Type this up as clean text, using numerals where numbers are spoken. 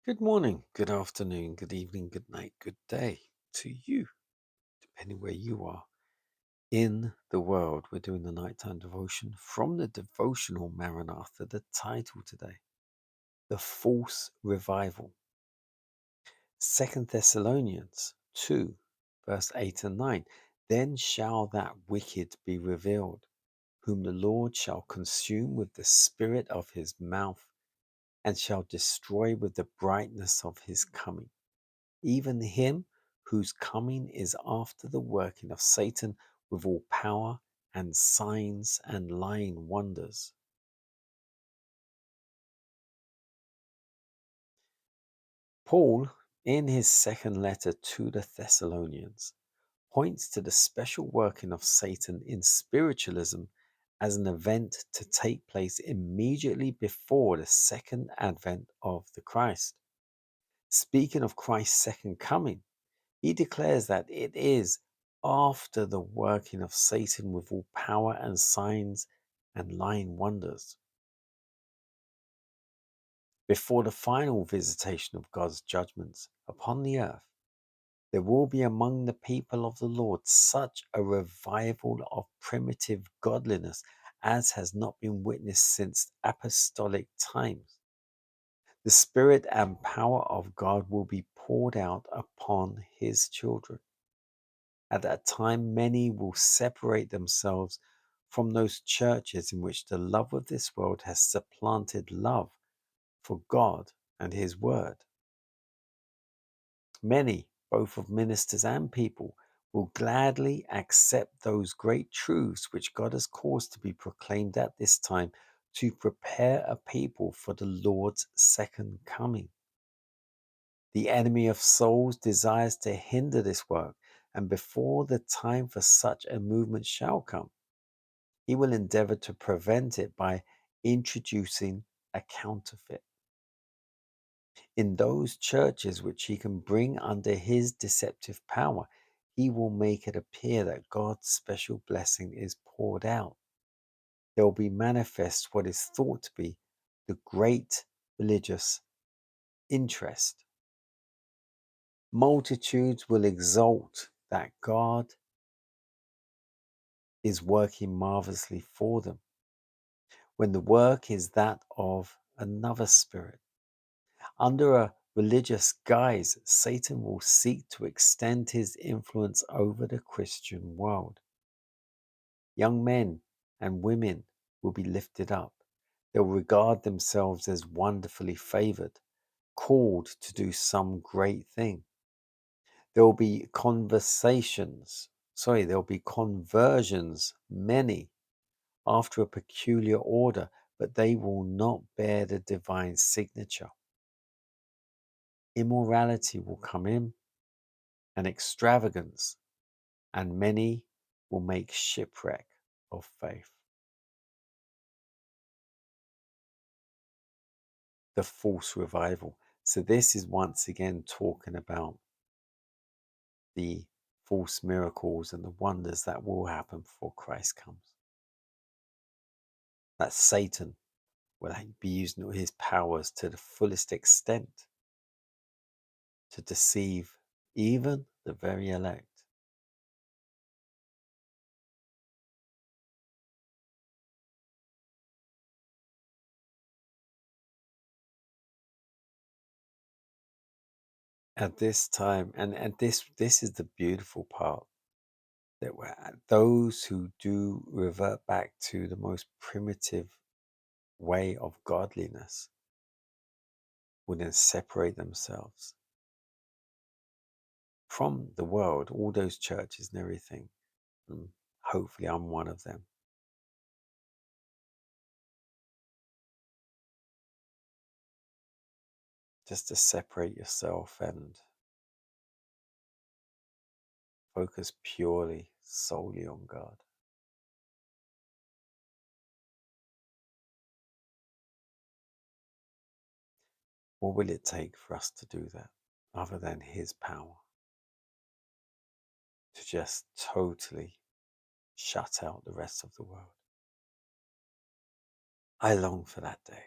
Good morning, good afternoon, good evening, good night, good day to you, depending where you are in the world. We're doing the nighttime devotion from the devotional Maranatha. The title today, The False Revival. 2 Thessalonians 2, verse 8 and 9. Then shall that wicked be revealed, whom the Lord shall consume with the spirit of his mouth, and shall destroy with the brightness of his coming. Even him whose coming is after the working of Satan with all power and signs and lying wonders. Paul, in his second letter to the Thessalonians, points to the special working of Satan in spiritualism as an event to take place immediately before the second advent of the Christ. Speaking of Christ's second coming, he declares that it is after the working of Satan with all power and signs and lying wonders. Before the final visitation of God's judgments upon the earth, there will be among the people of the Lord such a revival of primitive godliness as has not been witnessed since apostolic times. The Spirit and power of God will be poured out upon his children. At that time, many will separate themselves from those churches in which the love of this world has supplanted love for God and His Word. Many, both of ministers and people, will gladly accept those great truths which God has caused to be proclaimed at this time to prepare a people for the Lord's second coming. The enemy of souls desires to hinder this work, and before the time for such a movement shall come, he will endeavour to prevent it by introducing a counterfeit. In those churches which he can bring under his deceptive power, he will make it appear that God's special blessing is poured out. There will be manifest what is thought to be the great religious interest. Multitudes will exult that God is working marvellously for them, when the work is that of another spirit. Under a religious guise, Satan will seek to extend his influence over the Christian world. Young men and women will be lifted up. They'll regard themselves as wonderfully favored, called to do some great thing. There will be there'll be conversions, many, after a peculiar order, but they will not bear the divine signature. Immorality will come in, and extravagance, and many will make shipwreck of faith. The false revival. So, this is once again talking about the false miracles and the wonders that will happen before Christ comes. That Satan will be using his powers to the fullest extent to deceive even the very elect. At this time, and this is the beautiful part, that those who do revert back to the most primitive way of godliness will then separate themselves from the world, all those churches and everything. And hopefully, I'm one of them. Just to separate yourself and focus purely, solely on God. What will it take for us to do that other than His power? To just totally shut out the rest of the world. I long for that day.